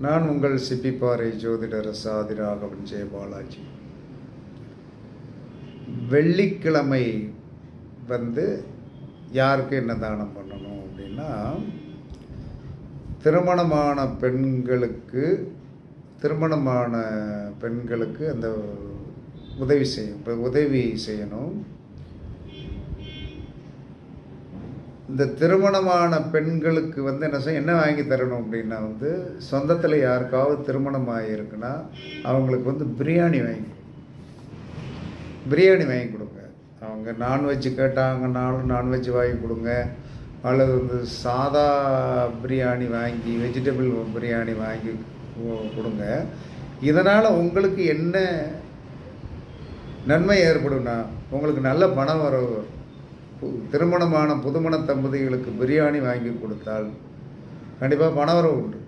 நான் உங்கள் சிப்பிப்பாறை ஜோதிடர் சாதி ராகவன் ஜெயபாலாஜி. வெள்ளிக்கிழமை யாருக்கு என்ன தானம் பண்ணணும் அப்படின்னா, திருமணமான பெண்களுக்கு அந்த உதவி செய்யணும். இந்த திருமணமான பெண்களுக்கு என்ன வாங்கி தரணும் அப்படின்னா, சொந்தத்தில் யாருக்காவது திருமணம் ஆகியிருக்குன்னா அவங்களுக்கு பிரியாணி வாங்கி கொடுங்க. அவங்க நான்வெஜ் கேட்டாங்கன்னாலும் நான்வெஜ் வாங்கி கொடுங்க, அல்லது சாதா பிரியாணி வாங்கி வெஜிடபிள் பிரியாணி வாங்கி கொடுங்க. இதனால் உங்களுக்கு என்ன நன்மை ஏற்படும்னா, உங்களுக்கு நல்ல பணம் வரவு. திருமணமான புதுமண தம்பதிகளுக்கு பிரியாணி வாங்கி கொடுத்தால் கண்டிப்பாக பண வரவு உண்டு.